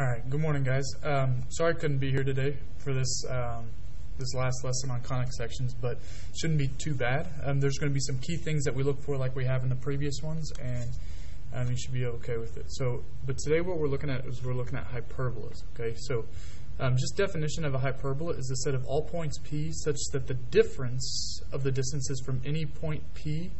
All right, good morning, guys. Sorry I couldn't be here today for this this last lesson on conic sections, but shouldn't be too bad. There's going to be some key things that we look for like we have in the previous ones, and you should be okay with it. But today what we're looking at is we're looking at hyperbolas, okay? So just definition of a hyperbola is the set of all points P such that the difference of the distances from any point P,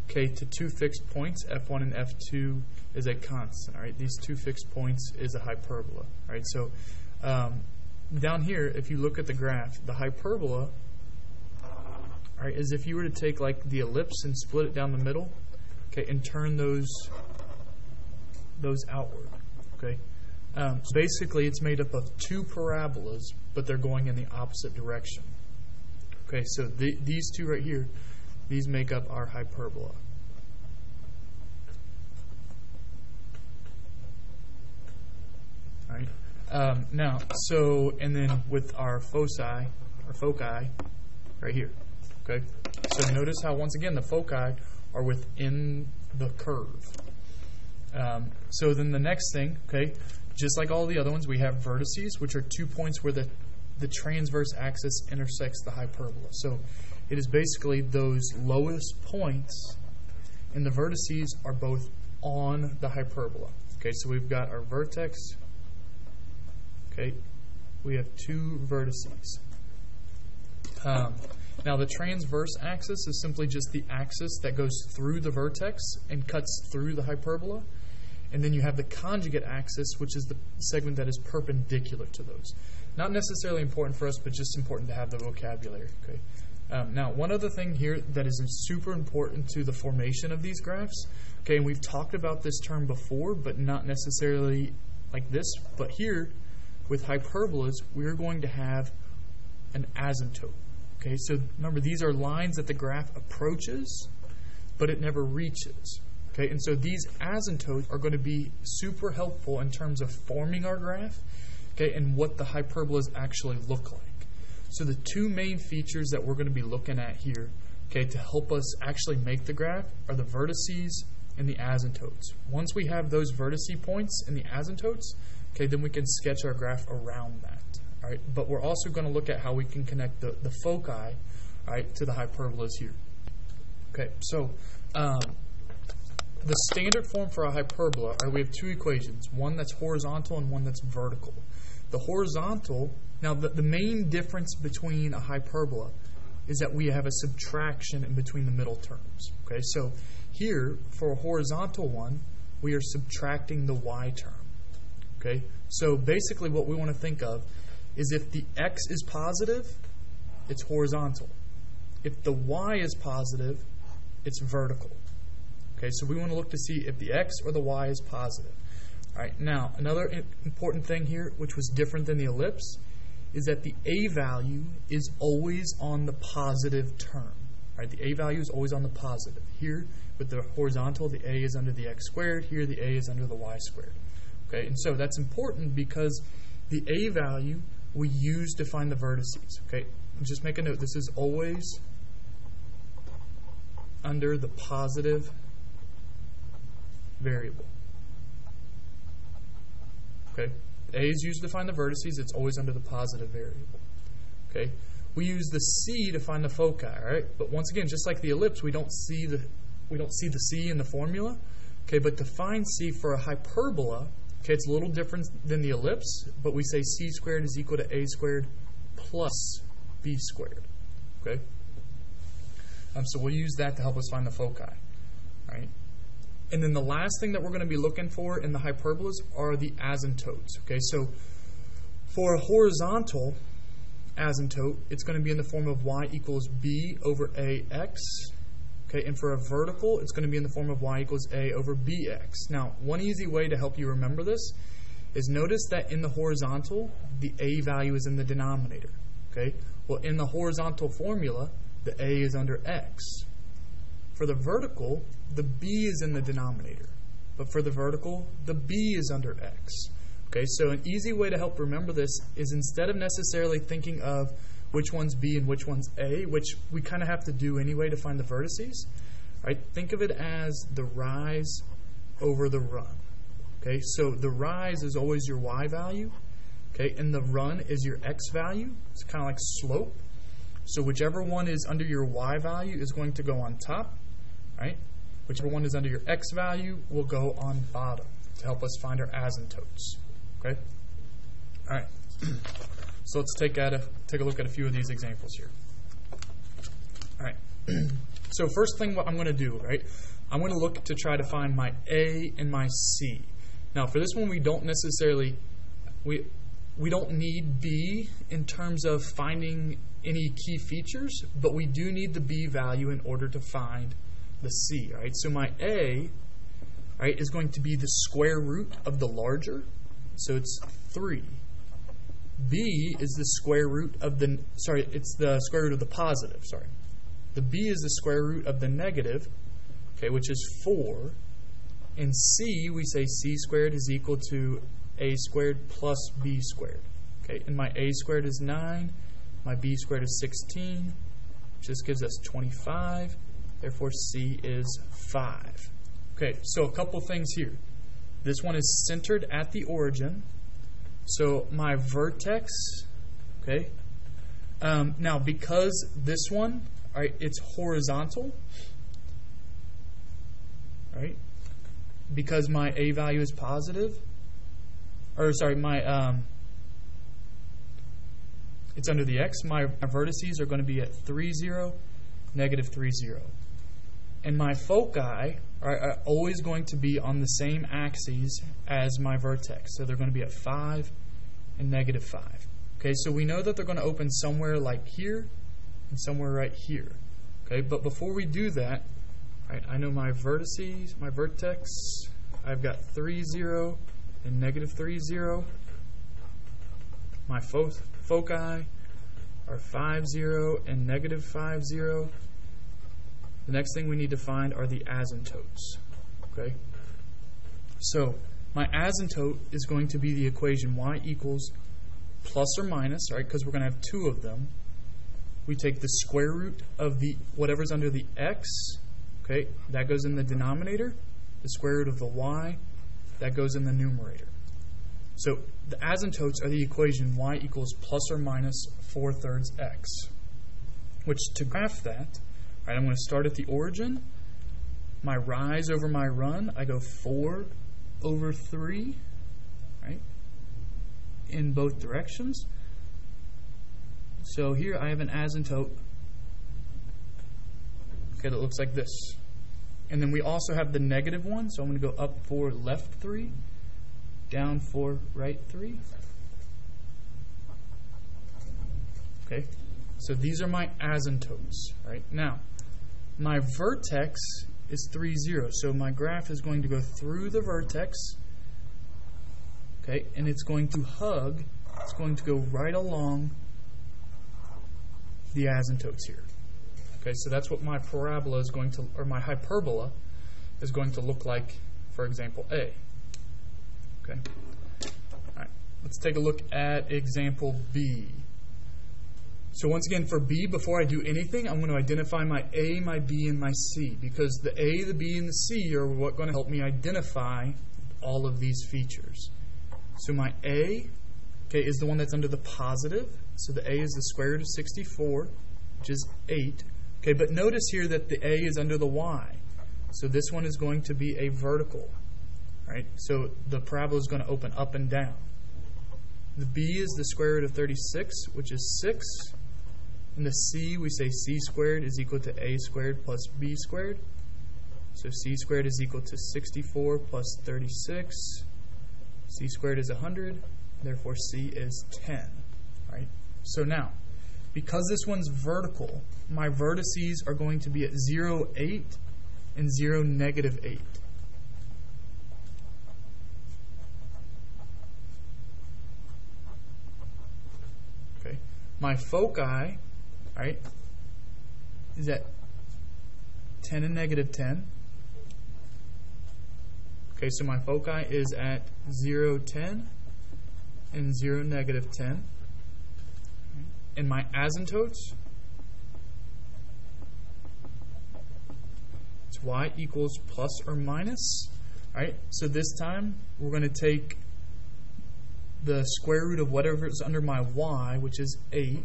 okay, to two fixed points, F1 and F2, is a constant. All right, these two fixed points is a hyperbola. All right, so down here, if you look at the graph, the hyperbola, all right, is if you were to take like the ellipse and split it down the middle, okay, and turn those outward. Okay, so basically, it's made up of two parabolas, but they're going in the opposite direction. Okay, so these two right here, these make up our hyperbola. All right. Now, and then with our foci right here. Okay. So notice how once again the foci are within the curve. So then the next thing, okay, just like all the other ones, we have vertices, which are 2 points where the transverse axis intersects the hyperbola. So it is basically those lowest points in the vertices are both on the hyperbola. Okay, so we've got our vertex. Okay, we have two vertices. Now the transverse axis is simply just the axis that goes through the vertex and cuts through the hyperbola. And then you have the conjugate axis, which is the segment that is perpendicular to those. Not necessarily important for us, but just important to have the vocabulary. Okay. Now, one other thing here that is super important to the formation of these graphs, okay, and we've talked about this term before, but not necessarily like this, but here, with hyperbolas, we're going to have an asymptote. Okay, so remember, these are lines that the graph approaches, but it never reaches. Okay, and so these asymptotes are going to be super helpful in terms of forming our graph, okay, and what the hyperbolas actually look like. So the two main features that we're going to be looking at here, okay, to help us actually make the graph are the vertices and the asymptotes. Once we have those vertice points and the asymptotes, okay, then we can sketch our graph around that. All right, but we're also going to look at how we can connect the foci, all right, to the hyperbolas here. Okay, so the standard form for a hyperbola, we have two equations, one that's horizontal and one that's vertical. The horizontal, now the main difference between a hyperbola is that we have a subtraction in between the middle terms. Okay, so here for a horizontal one, we are subtracting the y term. Okay, so basically what we want to think of is if the x is positive, it's horizontal. If the y is positive, it's vertical. Okay, so we want to look to see if the x or the y is positive. All right, now another important thing here, which was different than the ellipse, is that the a value is always on the positive term. All right, the a value is always on the positive. Here, with the horizontal, the a is under the x squared. Here, the a is under the y squared. Okay, and so that's important because the a value we use to find the vertices. Okay, and just make a note, this is always under the positive variable. Okay, A is used to find the vertices. It's always under the positive variable. Okay, we use the C to find the foci. All right, but once again, just like the ellipse, we don't see the C in the formula. Okay, but to find C for a hyperbola, okay, it's a little different than the ellipse, but we say C squared is equal to A squared plus B squared. Okay, so we'll use that to help us find the foci. All right. And then the last thing that we're going to be looking for in the hyperbolas are the asymptotes. Okay, so for a horizontal asymptote, it's going to be in the form of y equals b over ax. Okay, and for a vertical, it's going to be in the form of y equals a over bx. Now, one easy way to help you remember this is notice that in the horizontal, the a value is in the denominator. Okay, well, in the horizontal formula, the a is under x. For the vertical, the b is in the denominator. But for the vertical, the b is under x. Okay, so an easy way to help remember this is instead of necessarily thinking of which one's b and which one's a, which we kind of have to do anyway to find the vertices, right? Think of it as the rise over the run. Okay, so the rise is always your y value, okay, and the run is your x value. It's kind of like slope. So whichever one is under your y value is going to go on top, right? Whichever one is under your x value will go on bottom to help us find our asymptotes. Okay? All right. So let's take a look at a few of these examples here. All right. So first thing what I'm going to do, right? I'm going to look to try to find my A and my C. Now for this one we don't necessarily we don't need B in terms of finding any key features, but we do need the B value in order to find the C, right? So my A, right, is going to be the square root of the larger, so it's 3. B is the square root of the, it's the square root of the positive, The B is the square root of the negative, okay, which is 4. And C, we say C squared is equal to A squared plus B squared. Okay, and my A squared is 9, my B squared is 16, which just gives us 25. Therefore, C is 5. Okay, so a couple things here. This one is centered at the origin. So my vertex, okay. Now, because this one, right, it's horizontal, right? Because my A value is positive, it's under the x. My vertices are going to be at 3, 0, negative 3, 0. And my foci are always going to be on the same axes as my vertex. So they're going to be at 5 and negative 5. Okay, so we know that they're going to open somewhere like here and somewhere right here. Okay, but before we do that, right, I know my vertices, my vertex, I've got 3, 0 and negative 3, 0. My foci are 5, 0 and negative 5, 0. The next thing we need to find are the asymptotes. Okay? So my asymptote is going to be the equation y equals plus or minus, right? Because we're going to have 2 of them. We take the square root of the whatever's under the x, okay? That goes in the denominator. The square root of the y, that goes in the numerator. So the asymptotes are the equation y equals plus or minus 4/3 x. Which to graph that, right, I'm going to start at the origin. My rise over my run, I go 4 over 3, right, in both directions. So here I have an asymptote, okay, that looks like this. And then we also have the negative one, so I'm going to go up 4 left 3, down 4 right 3. Okay, so these are my asymptotes, right? Now, my vertex is 3, 0, so my graph is going to go through the vertex, okay, and it's going to go right along the asymptotes here. Okay, so that's what my parabola is going to, or my hyperbola is going to look like for example A. Okay. All right. Let's take a look at example B. So once again, for B, before I do anything, I'm going to identify my A, my B, and my C, because the A, the B, and the C are what going to help me identify all of these features. So my A, okay, is the one that's under the positive. So the A is the square root of 64, which is 8. Okay, but notice here that the A is under the Y. So this one is going to be a vertical. Right? So the parabola is going to open up and down. The B is the square root of 36, which is 6. And the C, we say C squared is equal to A squared plus B squared. So C squared is equal to 64 plus 36. C squared is 100. Therefore, C is 10. Right? So now, because this one's vertical, my vertices are going to be at 0, 8 and 0, negative 8. Okay. My foci, right, is at 10 and negative 10. Okay, so my foci is at 0, 10 and 0, negative 10. And my asymptotes, it's y equals plus or minus Alright, so this time we're going to take the square root of whatever is under my y, which is 8,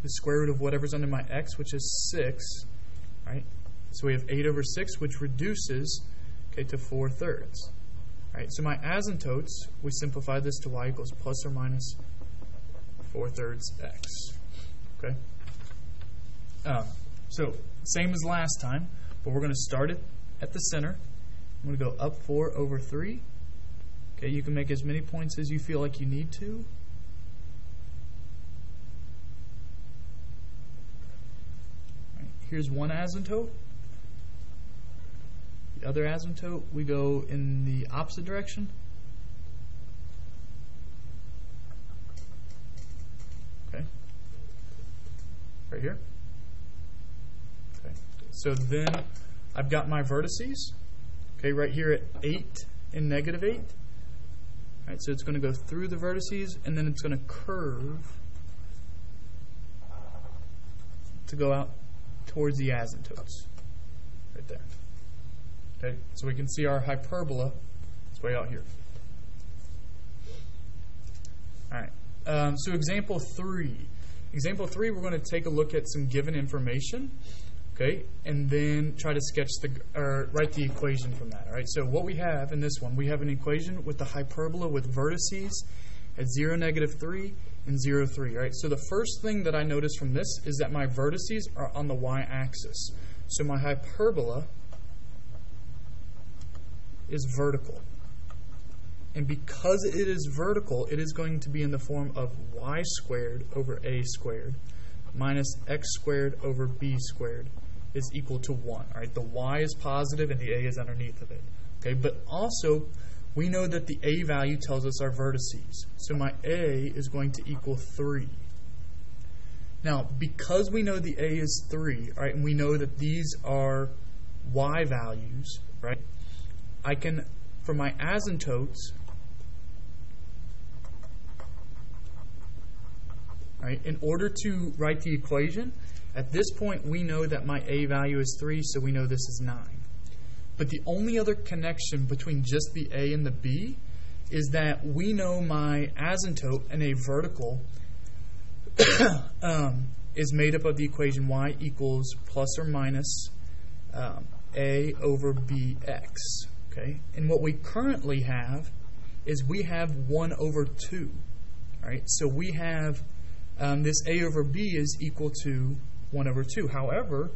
the square root of whatever is under my x, which is 6. Right? So we have 8 over 6, which reduces to 4/3. Right? So my asymptotes, we simplify this to y equals plus or minus 4/3 x. Okay. So same as last time, but we're going to start it at the center. I'm going to go up 4 over 3. Okay, you can make as many points as you feel like you need to. Right, here's one asymptote. The other asymptote, we go in the opposite direction. Okay, right here. Okay, so then I've got my vertices. Okay, right here at 8 and negative 8. Right, so it's going to go through the vertices, and then it's going to curve to go out towards the asymptotes. Right there. Okay, so we can see our hyperbola is way out here. Alright, so example 3. Example 3, we're going to take a look at some given information. Okay, and then try to sketch write the equation from that. All right, so what we have in this one, we have an equation with the hyperbola with vertices at 0, -3, and 0, 3. Right, so the first thing that I notice from this is that my vertices are on the y-axis. So my hyperbola is vertical. And because it is vertical, it is going to be in the form of y squared over a squared minus x squared over b squared is equal to 1. All right, the y is positive and the a is underneath of it. Okay, but also we know that the a value tells us our vertices. So my a is going to equal 3. Now, because we know the a is 3, right, and we know that these are y values, right, I can, for my asymptotes, right, in order to write the equation, at this point we know that my a value is 3, so we know this is 9. But the only other connection between just the a and the b is that we know my asymptote and a vertical is made up of the equation y equals plus or minus a over bx. Okay? And what we currently have is we have 1 over 2. Right? So we have this a over b is equal to 1 over 2. However,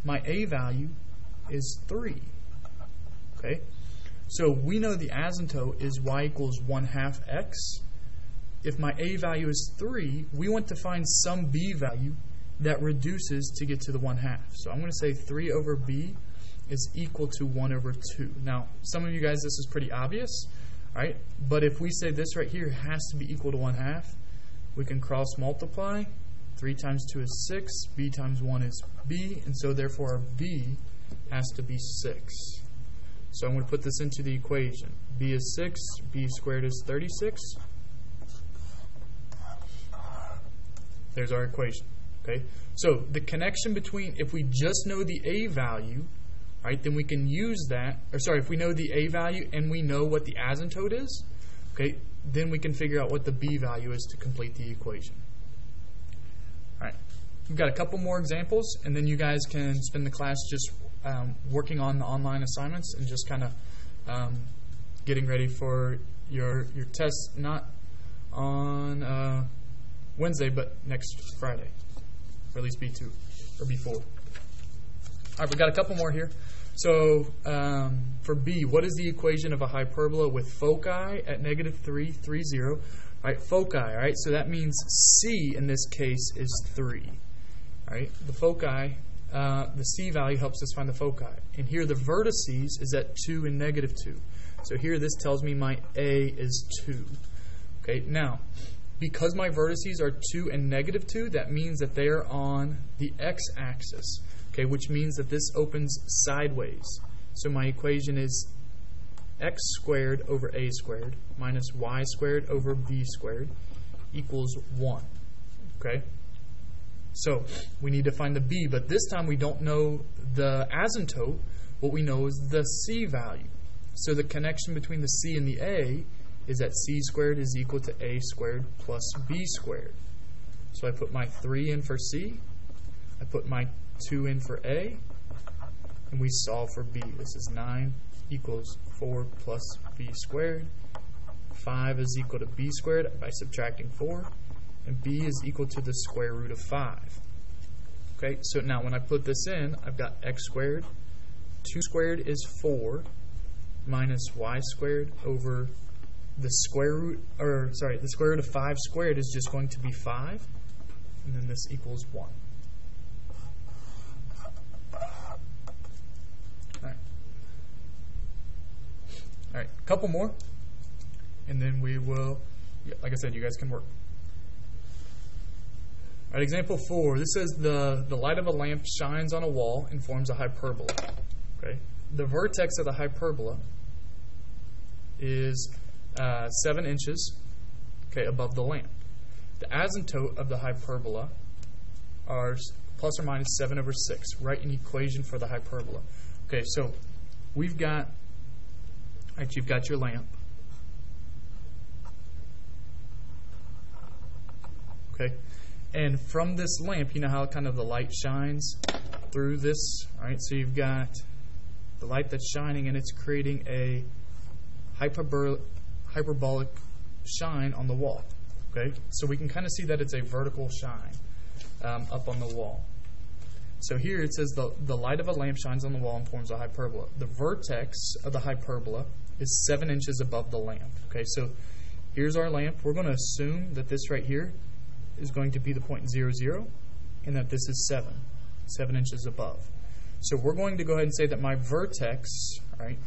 my a value is 3. Okay? So we know the asymptote is y equals 1/2 x. If my a value is 3, we want to find some b value that reduces to get to the 1/2. So I'm going to say 3 over b is equal to 1 over 2. Now, some of you guys, this is pretty obvious, right? But if we say this right here has to be equal to 1/2, we can cross multiply. 3 times 2 is 6. B times 1 is b. And so therefore our b has to be 6. So I'm going to put this into the equation. B is 6. B squared is 36. There's our equation. Okay. So the connection between, if we just know the a value, right, then we can use that. Or sorry, if we know the a value and we know what the asymptote is, okay, then we can figure out what the b value is to complete the equation. All right, we've got a couple more examples, and then you guys can spend the class just working on the online assignments and just kind of getting ready for your tests, not on Wednesday, but next Friday, or at least B2 or B4. All right, we've got a couple more here. So for B, what is the equation of a hyperbola with foci at -3, 3, 0? All right, foci, all right, so that means C in this case is 3. All right, the foci, the C value helps us find the foci. And here the vertices is at 2 and -2. So here this tells me my A is 2. Okay, now, because my vertices are 2 and -2, that means that they are on the x-axis. Okay, which means that this opens sideways. So my equation is x squared over a squared minus y squared over b squared equals 1. Okay? So we need to find the b, but this time we don't know the asymptote. What we know is the c value. So the connection between the c and the a is that c squared is equal to a squared plus b squared. So I put my 3 in for c, I put my 2 in for a, and we solve for b. This is 9 equals 4 plus b squared. 5 is equal to b squared by subtracting 4, and b is equal to the square root of 5. Okay, so now when I put this in, I've got x squared. 2 squared is 4 minus y squared over the square root, the square root of 5 squared is just going to be 5, and then this equals 1. All right, a couple more, and then we will, like I said, you guys can work. All right, example 4. This says the light of a lamp shines on a wall and forms a hyperbola. Okay, the vertex of the hyperbola is 7 inches, okay, above the lamp. The asymptote of the hyperbola are plus or minus 7 over 6. Write an equation for the hyperbola. Okay, so we've got, right, you've got your lamp. Okay, and from this lamp, you know how kind of the light shines through this, right? So you've got the light that's shining, and it's creating a hyperbolic shine on the wall. Okay, so we can kind of see that it's a vertical shine up on the wall. So here it says the light of a lamp shines on the wall and forms a hyperbola. The vertex of the hyperbola is 7 inches above the lamp. Okay, so here's our lamp. We're going to assume that this right here is going to be the point 0, 0, and that this is 7 inches above. So we're going to go ahead and say that my vertex, right,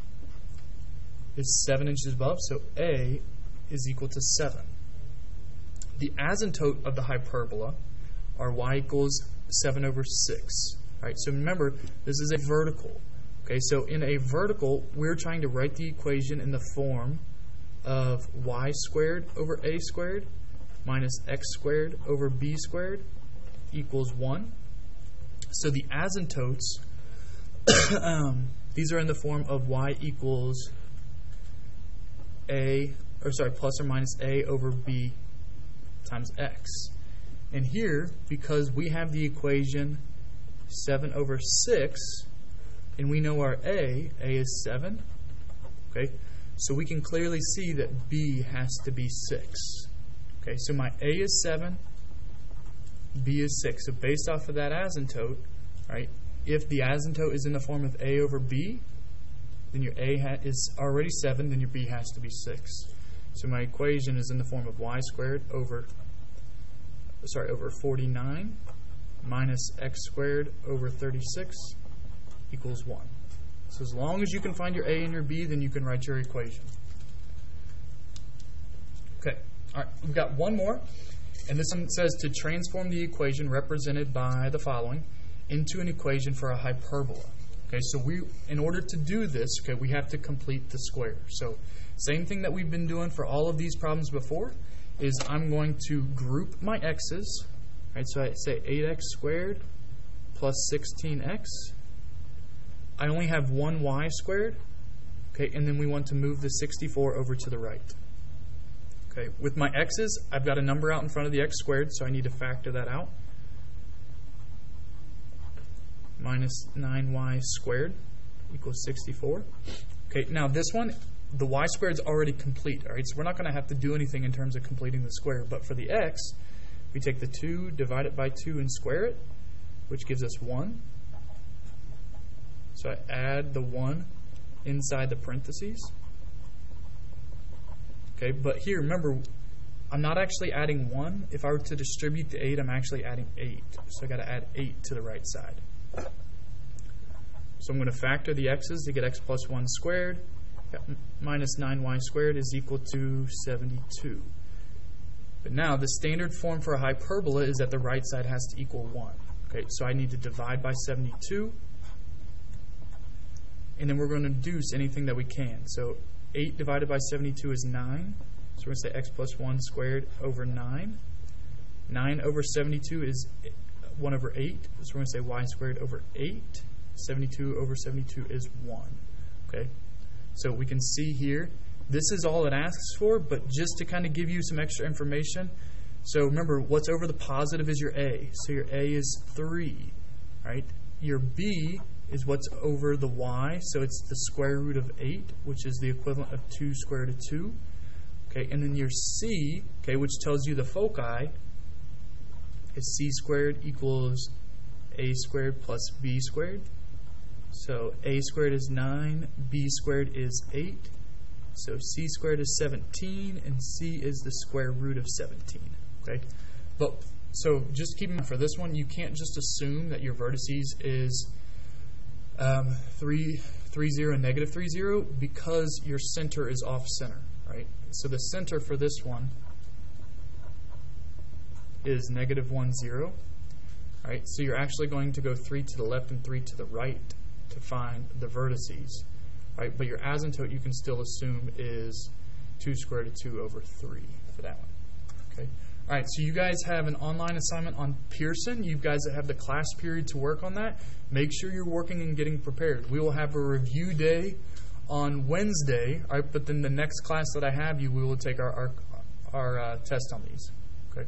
is 7 inches above, so A is equal to 7. The asymptote of the hyperbola are y equals 7 over 6. Right? So remember, this is a vertical. Okay, so in a vertical, we're trying to write the equation in the form of y squared over a squared minus x squared over b squared equals 1. So the asymptotes, these are in the form of y equals plus or minus a over b times x. And here, because we have the equation 7 over 6, and we know our a is 7, okay, so we can clearly see that b has to be 6. Okay, so my a is 7, b is 6. So based off of that asymptote, right, if the asymptote is in the form of a over b, then your a is already 7, then your b has to be 6. So my equation is in the form of y squared over 49 minus x squared over 36 equals 1. So as long as you can find your a and your b, then you can write your equation. Okay, all right, we've got one more, and this one says to transform the equation represented by the following into an equation for a hyperbola. Okay, so in order to do this, okay, we have to complete the square. So same thing that we've been doing for all of these problems before is I'm going to group my x's. Right, so I say 8x squared plus 16x. I only have one y squared. Okay, and then we want to move the 64 over to the right. Okay, with my x's, I've got a number out in front of the x squared, so I need to factor that out. Minus 9y squared equals 64. Okay, now this one, the y squared is already complete. All right, so we're not going to have to do anything in terms of completing the square. But for the x, we take the 2, divide it by 2, and square it, which gives us 1. So I add the 1 inside the parentheses. Okay, but here, remember, I'm not actually adding 1. If I were to distribute the 8, I'm actually adding 8. So I got to add 8 to the right side. So I'm going to factor the x's to get x plus 1 squared. Minus 9y squared is equal to 72. But now the standard form for a hyperbola is that the right side has to equal 1. Okay, so I need to divide by 72. And then we're going to reduce anything that we can. So 8 divided by 72 is 9. So we're going to say x plus 1 squared over 9. 9 over 72 is 1 over 8. So we're going to say y squared over 8. 72 over 72 is 1. Okay. So we can see here, this is all it asks for, but just to kind of give you some extra information. So remember, what's over the positive is your A. So your A is 3, right? Your B is what's over the Y, so it's the square root of 8, which is the equivalent of 2 square root of 2. Okay, and then your C, okay, which tells you the foci, is C squared equals A squared plus B squared. So A squared is 9, B squared is 8. So C squared is 17, and C is the square root of 17. Okay, but so just keep in mind for this one, you can't just assume that your vertices is 3, 0, and negative 3, 0 because your center is off center, right? So the center for this one is negative 1, 0. Right? So you're actually going to go 3 to the left and 3 to the right to find the vertices. Right? But your asymptote you can still assume is 2 square root of 2 over 3 for that one. Okay. All right, so you guys have an online assignment on Pearson. You guys that have the class period to work on that, make sure you're working and getting prepared. We will have a review day on Wednesday, all right, but then the next class that I have you, we will take our test on these. Okay.